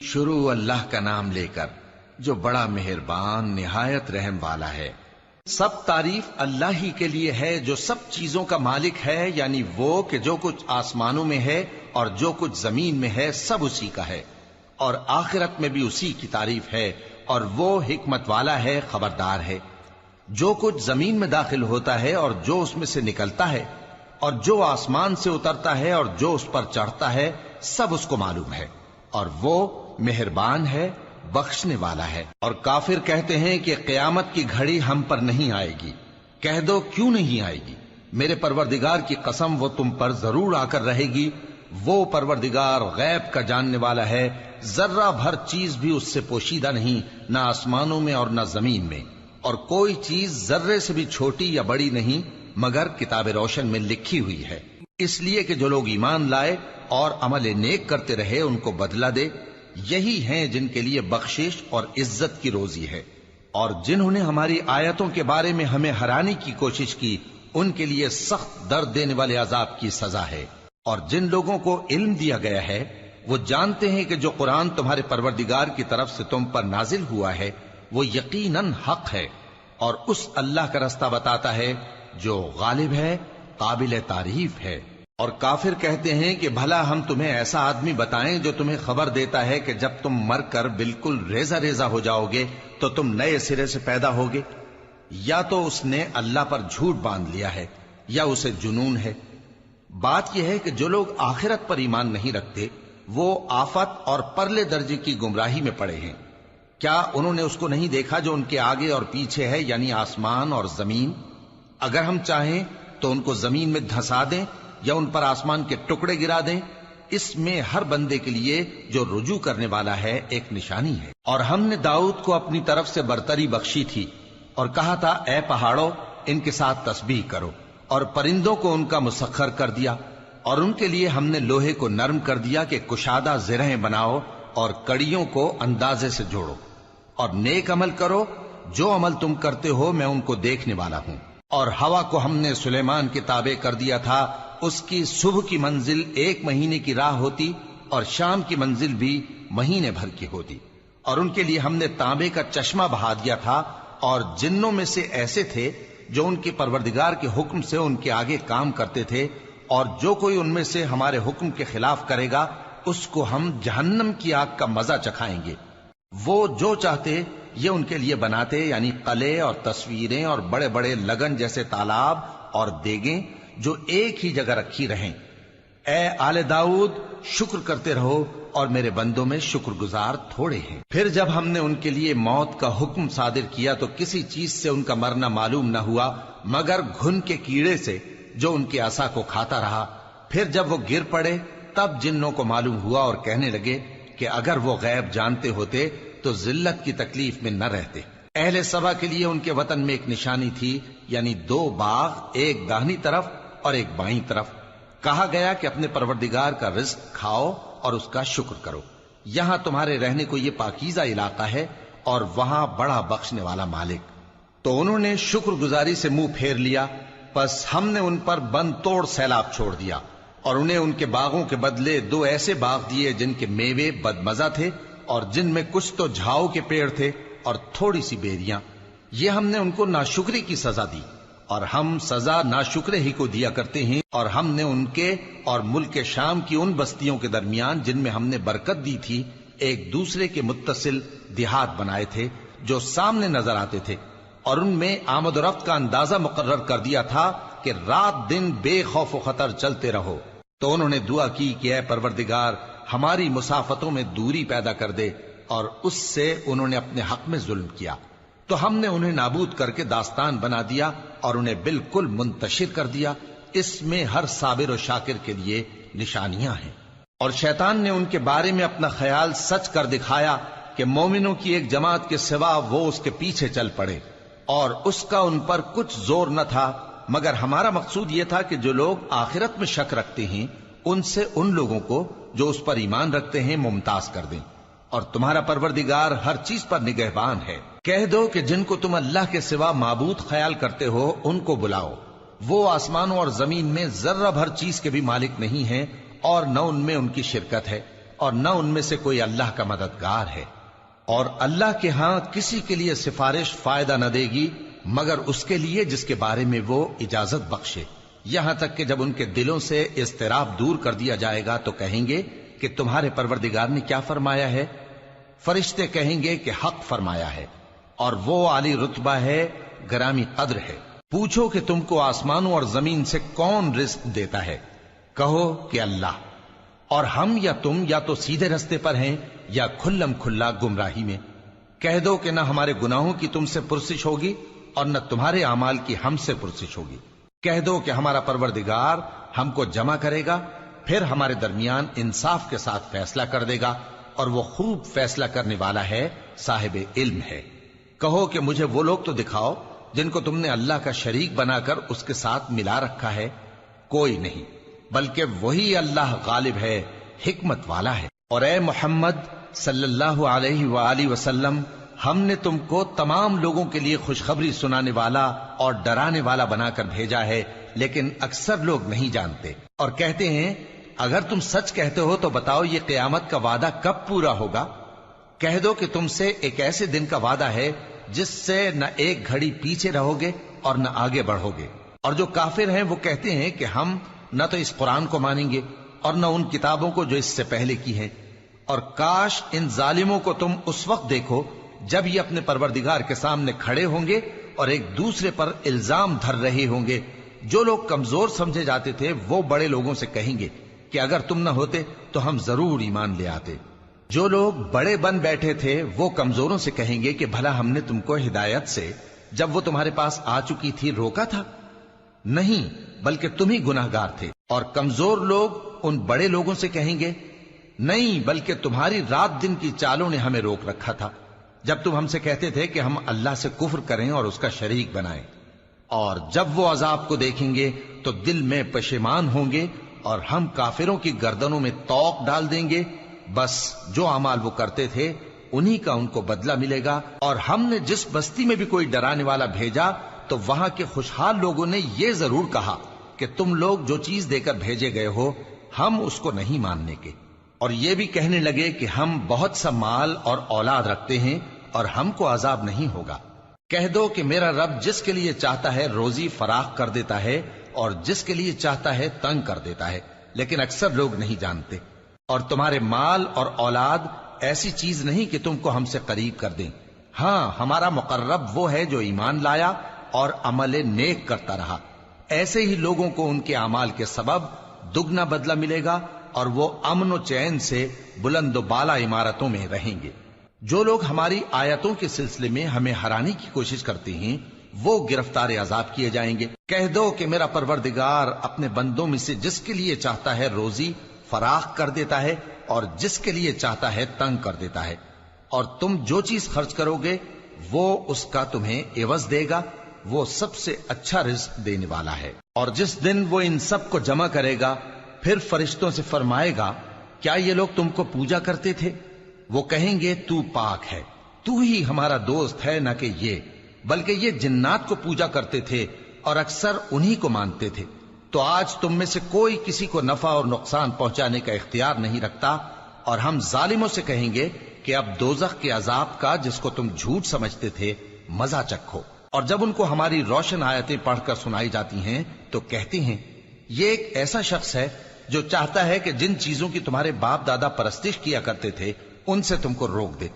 شروع اللہ کا نام لے کر جو بڑا مہربان نہایت رحم والا ہے۔ سب تعریف اللہ ہی کے لیے ہے جو سب چیزوں کا مالک ہے، یعنی وہ کہ جو کچھ آسمانوں میں ہے اور جو کچھ زمین میں ہے سب اسی کا ہے، اور آخرت میں بھی اسی کی تعریف ہے، اور وہ حکمت والا ہے، خبردار ہے۔ جو کچھ زمین میں داخل ہوتا ہے اور جو اس میں سے نکلتا ہے اور جو آسمان سے اترتا ہے اور جو اس پر چڑھتا ہے سب اس کو معلوم ہے، اور وہ مہربان ہے، بخشنے والا ہے۔ اور کافر کہتے ہیں کہ قیامت کی گھڑی ہم پر نہیں آئے گی۔ کہہ دو کیوں نہیں آئے گی؟ میرے پروردگار کی قسم وہ تم پر ضرور آ کر رہے گی۔ وہ پروردگار غیب کا جاننے والا ہے، ذرہ بھر چیز بھی اس سے پوشیدہ نہیں، نہ آسمانوں میں اور نہ زمین میں، اور کوئی چیز ذرے سے بھی چھوٹی یا بڑی نہیں مگر کتاب روشن میں لکھی ہوئی ہے، اس لیے کہ جو لوگ ایمان لائے اور عمل نیک کرتے رہے ان کو بدلہ دے۔ یہی ہیں جن کے لیے بخشش اور عزت کی روزی ہے، اور جنہوں نے ہماری آیتوں کے بارے میں ہمیں ہرانے کی کوشش کی ان کے لیے سخت درد دینے والے عذاب کی سزا ہے۔ اور جن لوگوں کو علم دیا گیا ہے وہ جانتے ہیں کہ جو قرآن تمہارے پروردگار کی طرف سے تم پر نازل ہوا ہے وہ یقیناً حق ہے، اور اس اللہ کا رستہ بتاتا ہے جو غالب ہے، قابل تعریف ہے۔ اور کافر کہتے ہیں کہ بھلا ہم تمہیں ایسا آدمی بتائیں جو تمہیں خبر دیتا ہے کہ جب تم مر کر بالکل ریزہ ریزہ ہو جاؤ گے تو تم نئے سرے سے پیدا ہوگے؟ یا تو اس نے اللہ پر جھوٹ باندھ لیا ہے یا اسے جنون ہے۔ بات یہ ہے کہ جو لوگ آخرت پر ایمان نہیں رکھتے وہ آفت اور پرلے درجے کی گمراہی میں پڑے ہیں۔ کیا انہوں نے اس کو نہیں دیکھا جو ان کے آگے اور پیچھے ہے، یعنی آسمان اور زمین؟ اگر ہم چاہیں تو ان کو زمین میں دھسا دیں یا ان پر آسمان کے ٹکڑے گرا دیں، اس میں ہر بندے کے لیے جو رجوع کرنے والا ہے ایک نشانی ہے۔ اور ہم نے داؤد کو اپنی طرف سے برتری بخشی تھی اور کہا تھا اے پہاڑوں ان کے ساتھ تسبیح کرو، اور پرندوں کو ان کا مسخر کر دیا، اور ان کے لیے ہم نے لوہے کو نرم کر دیا کہ کشادہ زرہیں بناؤ اور کڑیوں کو اندازے سے جوڑو، اور نیک عمل کرو، جو عمل تم کرتے ہو میں ان کو دیکھنے والا ہوں۔ اور ہوا کو ہم نے سلیمان کے تابع کر دیا تھا، اس کی صبح کی منزل 1 مہینے کی راہ ہوتی اور شام کی منزل بھی مہینے بھر کی ہوتی۔ اور ان کے لیے ہم نے تانبے کا چشمہ بہا دیا تھا، اور جنوں میں سے ایسے تھے جو ان کے پروردگار کے حکم سے ان کے آگے کام کرتے تھے، اور جو کوئی ان میں سے ہمارے حکم کے خلاف کرے گا اس کو ہم جہنم کی آگ کا مزہ چکھائیں گے۔ وہ جو چاہتے یہ ان کے لیے بناتے، یعنی قلعے اور تصویریں اور بڑے بڑے لگن جیسے تالاب اور دیگیں جو ایک ہی جگہ رکھی رہیں۔ اے آل داؤد شکر کرتے رہو، اور میرے بندوں میں شکر گزار تھوڑے ہیں۔ پھر جب ہم نے ان کے لیے موت کا حکم صادر کیا تو کسی چیز سے ان کا مرنا معلوم نہ ہوا مگر گھن کے کیڑے سے جو ان کے عصا کو کھاتا رہا۔ پھر جب وہ گر پڑے تب جنوں کو معلوم ہوا اور کہنے لگے کہ اگر وہ غیب جانتے ہوتے تو ذلت کی تکلیف میں نہ رہتے۔ اہل سبا کے لیے ان کے وطن میں ایک نشانی تھی، یعنی 2 باغ، ایک داہنی طرف اور ایک بائیں طرف۔ کہا گیا کہ اپنے پروردگار کا رزق کھاؤ اور اس کا شکر کرو، یہاں تمہارے رہنے کو یہ پاکیزہ علاقہ ہے اور وہاں بڑا بخشنے والا مالک۔ تو انہوں نے شکر گزاری سے منہ پھیر لیا، پس ہم نے ان پر بند توڑ سیلاب چھوڑ دیا، اور انہیں ان کے باغوں کے بدلے 2 ایسے باغ دیے جن کے میوے بدمزہ تھے اور جن میں کچھ تو جھاؤ کے پیڑ تھے اور تھوڑی سی بیریاں۔ یہ ہم نے ان کو ناشکری کی سزا دی، اور ہم سزا ناشکرے ہی کو دیا کرتے ہیں۔ اور ہم نے ان کے اور ملک شام کی ان بستیوں کے درمیان جن میں ہم نے برکت دی تھی ایک دوسرے کے متصل دیہات بنائے تھے جو سامنے نظر آتے تھے، اور ان میں آمد و رفت کا اندازہ مقرر کر دیا تھا کہ رات دن بے خوف و خطر چلتے رہو۔ تو انہوں نے دعا کی کہ اے پروردگار ہماری مسافتوں میں دوری پیدا کر دے، اور اس سے انہوں نے اپنے حق میں ظلم کیا، تو ہم نے انہیں نابود کر کے داستان بنا دیا اور انہیں بالکل منتشر کر دیا۔ اس میں ہر صابر و شاکر کے لیے نشانیاں ہیں۔ اور شیطان نے ان کے بارے میں اپنا خیال سچ کر دکھایا کہ مومنوں کی ایک جماعت کے سوا وہ اس کے پیچھے چل پڑے، اور اس کا ان پر کچھ زور نہ تھا، مگر ہمارا مقصود یہ تھا کہ جو لوگ آخرت میں شک رکھتے ہیں ان سے ان لوگوں کو جو اس پر ایمان رکھتے ہیں ممتاز کر دیں، اور تمہارا پروردگار ہر چیز پر نگہبان ہے۔ کہہ دو کہ جن کو تم اللہ کے سوا معبود خیال کرتے ہو ان کو بلاؤ، وہ آسمانوں اور زمین میں ذرہ بھر چیز کے بھی مالک نہیں ہیں اور نہ ان میں ان کی شرکت ہے، اور نہ ان میں سے کوئی اللہ کا مددگار ہے، اور اللہ کے ہاں کسی کے لیے سفارش فائدہ نہ دے گی مگر اس کے لیے جس کے بارے میں وہ اجازت بخشے، یہاں تک کہ جب ان کے دلوں سے اضطراب دور کر دیا جائے گا تو کہیں گے کہ تمہارے پروردگار نے کیا فرمایا ہے؟ فرشتے کہیں گے کہ حق فرمایا ہے، اور وہ عالی رتبہ ہے، گرامی قدر ہے۔ پوچھو کہ تم کو آسمانوں اور زمین سے کون رزق دیتا ہے؟ کہو کہ اللہ، اور ہم یا تم یا تو سیدھے رستے پر ہیں یا کھلم کھلا گمراہی میں۔ کہہ دو کہ نہ ہمارے گناہوں کی تم سے پرسش ہوگی اور نہ تمہارے اعمال کی ہم سے پرسش ہوگی۔ کہہ دو کہ ہمارا پروردگار ہم کو جمع کرے گا، پھر ہمارے درمیان انصاف کے ساتھ فیصلہ کر دے گا، اور وہ خوب فیصلہ کرنے والا ہے، صاحب علم ہے۔ کہو کہ مجھے وہ لوگ تو دکھاؤ جن کو تم نے اللہ کا شریک بنا کر اس کے ساتھ ملا رکھا ہے۔ کوئی نہیں، بلکہ وہی اللہ غالب ہے، حکمت والا ہے۔ اور اے محمد صلی اللہ علیہ وآلہ وسلم، ہم نے تم کو تمام لوگوں کے لیے خوشخبری سنانے والا اور ڈرانے والا بنا کر بھیجا ہے، لیکن اکثر لوگ نہیں جانتے اور کہتے ہیں اگر تم سچ کہتے ہو تو بتاؤ یہ قیامت کا وعدہ کب پورا ہوگا؟ کہہ دو کہ تم سے ایک ایسے دن کا وعدہ ہے جس سے نہ ایک گھڑی پیچھے رہو گے اور نہ آگے بڑھو گے۔ اور جو کافر ہیں وہ کہتے ہیں کہ ہم نہ تو اس قرآن کو مانیں گے اور نہ ان کتابوں کو جو اس سے پہلے کی ہیں، اور کاش ان ظالموں کو تم اس وقت دیکھو جب یہ اپنے پروردگار کے سامنے کھڑے ہوں گے اور ایک دوسرے پر الزام دھر رہے ہوں گے۔ جو لوگ کمزور سمجھے جاتے تھے وہ بڑے لوگوں سے کہیں گے کہ اگر تم نہ ہوتے تو ہم ضرور ایمان لے آتے۔ جو لوگ بڑے بن بیٹھے تھے وہ کمزوروں سے کہیں گے کہ بھلا ہم نے تم کو ہدایت سے جب وہ تمہارے پاس آ چکی تھی روکا تھا؟ نہیں، بلکہ تم ہی گناہگار تھے۔ اور کمزور لوگ ان بڑے لوگوں سے کہیں گے نہیں، بلکہ تمہاری رات دن کی چالوں نے ہمیں روک رکھا تھا جب تم ہم سے کہتے تھے کہ ہم اللہ سے کفر کریں اور اس کا شریک بنائیں۔ اور جب وہ عذاب کو دیکھیں گے تو دل میں پشیمان ہوں گے اور ہم کافروں کی گردنوں میں توق ڈال دیں گے، بس جو اعمال وہ کرتے تھے انہی کا ان کو بدلہ ملے گا۔ اور ہم نے جس بستی میں بھی کوئی ڈرانے والا بھیجا تو وہاں کے خوشحال لوگوں نے یہ ضرور کہا کہ تم لوگ جو چیز دے کر بھیجے گئے ہو ہم اس کو نہیں ماننے کے، اور یہ بھی کہنے لگے کہ ہم بہت سا مال اور اولاد رکھتے ہیں اور ہم کو عذاب نہیں ہوگا۔ کہہ دو کہ میرا رب جس کے لیے چاہتا ہے روزی فراخ کر دیتا ہے اور جس کے لیے چاہتا ہے تنگ کر دیتا ہے، لیکن اکثر لوگ نہیں جانتے۔ اور تمہارے مال اور اولاد ایسی چیز نہیں کہ تم کو ہم سے قریب کر دیں، ہاں ہمارا مقرب وہ ہے جو ایمان لایا اور عمل نیک کرتا رہا۔ ایسے ہی لوگوں کو ان کے اعمال کے سبب دگنا بدلہ ملے گا اور وہ امن و چین سے بلند و بالا عمارتوں میں رہیں گے۔ جو لوگ ہماری آیتوں کے سلسلے میں ہمیں ہرانے کی کوشش کرتے ہیں وہ گرفتار عذاب کیے جائیں گے۔ کہہ دو کہ میرا پروردگار اپنے بندوں میں سے جس کے لیے چاہتا ہے روزی فراخ کر دیتا ہے اور جس کے لیے چاہتا ہے تنگ کر دیتا ہے، اور تم جو چیز خرچ کرو گے وہ اس کا تمہیں عوض دے گا، وہ سب سے اچھا رزق دینے والا ہے۔ اور جس دن وہ ان سب کو جمع کرے گا پھر فرشتوں سے فرمائے گا کیا یہ لوگ تم کو پوجا کرتے تھے؟ وہ کہیں گے تو پاک ہے، تو ہی ہمارا دوست ہے، نہ کہ یہ، بلکہ یہ جنات کو پوجا کرتے تھے اور اکثر انہی کو مانتے تھے۔ تو آج تم میں سے کوئی کسی کو نفع اور نقصان پہنچانے کا اختیار نہیں رکھتا، اور ہم ظالموں سے کہیں گے کہ اب دوزخ کے عذاب کا جس کو تم جھوٹ سمجھتے تھے مزہ چکھو۔ اور جب ان کو ہماری روشن آیتیں پڑھ کر سنائی جاتی ہیں تو کہتے ہیں یہ ایک ایسا شخص ہے جو چاہتا ہے کہ جن چیزوں کی تمہارے باپ دادا پرستش کیا کرتے تھے ان سے تم کو روک دے،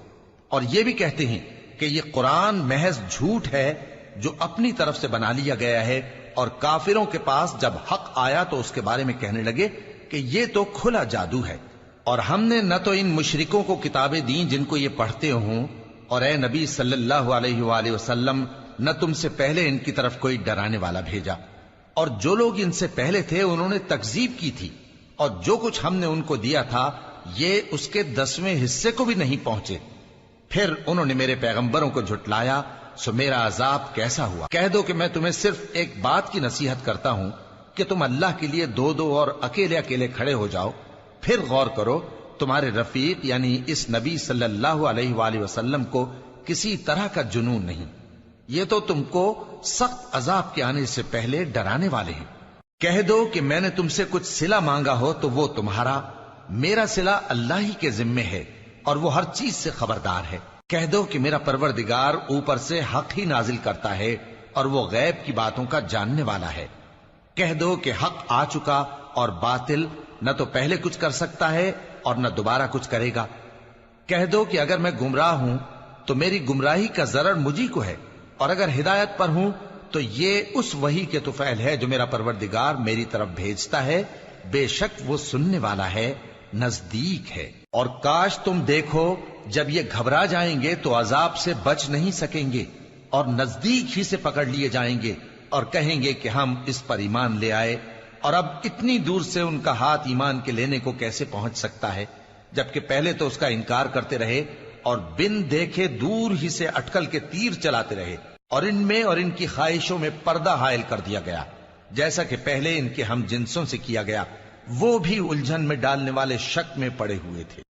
اور یہ بھی کہتے ہیں کہ یہ قرآن محض جھوٹ ہے جو اپنی طرف سے بنا لیا گیا ہے، اور کافروں کے پاس جب حق آیا تو اس کے بارے میں کہنے لگے کہ یہ تو کھلا جادو ہے۔ اور ہم نے نہ تو ان مشرکوں کو کتابیں دیں جن کو یہ پڑھتے ہوں، اور اے نبی صلی اللہ علیہ وآلہ وسلم نہ تم سے پہلے ان کی طرف کوئی ڈرانے والا بھیجا، اور جو لوگ ان سے پہلے تھے انہوں نے تکذیب کی تھی، اور جو کچھ ہم نے ان کو دیا تھا یہ اس کے 10ویں حصے کو بھی نہیں پہنچے۔ پھر انہوں نے میرے پیغمبروں کو جھٹلایا، سو میرا عذاب کیسا ہوا۔ کہہ دو کہ میں تمہیں صرف ایک بات کی نصیحت کرتا ہوں کہ تم اللہ کے لیے دو دو اور اکیلے اکیلے کھڑے ہو جاؤ، پھر غور کرو تمہارے رفیق یعنی اس نبی صلی اللہ علیہ وآلہ وسلم کو کسی طرح کا جنون نہیں، یہ تو تم کو سخت عذاب کے آنے سے پہلے ڈرانے والے ہیں۔ کہہ دو کہ میں نے تم سے کچھ صلہ مانگا ہو تو وہ تمہارا، میرا صلہ اللہ ہی کے ذمے ہے اور وہ ہر چیز سے خبردار ہے۔ کہہ دو کہ میرا پروردگار اوپر سے حق ہی نازل کرتا ہے اور وہ غیب کی باتوں کا جاننے والا ہے۔ کہہ دو کہ حق آ چکا اور باطل نہ تو پہلے کچھ کر سکتا ہے اور نہ دوبارہ کچھ کرے گا۔ کہہ دو کہ اگر میں گمراہ ہوں تو میری گمراہی کا ضرر مجھی کو ہے، اور اگر ہدایت پر ہوں تو یہ اس وحی کے طفیل ہے جو میرا پروردگار میری طرف بھیجتا ہے، بے شک وہ سننے والا ہے، نزدیک ہے۔ اور کاش تم دیکھو جب یہ گھبرا جائیں گے تو عذاب سے بچ نہیں سکیں گے اور نزدیک ہی سے پکڑ لیے جائیں گے اور کہیں گے کہ ہم اس پر ایمان لے آئے، اور اب اتنی دور سے ان کا ہاتھ ایمان کے لینے کو کیسے پہنچ سکتا ہے، جبکہ پہلے تو اس کا انکار کرتے رہے اور بن دیکھے دور ہی سے اٹکل کے تیر چلاتے رہے، اور ان میں اور ان کی خواہشوں میں پردہ حائل کر دیا گیا، جیسا کہ پہلے ان کے ہم جنسوں سے کیا گیا، وہ بھی الجھن میں ڈالنے والے شک میں پڑے ہوئے تھے۔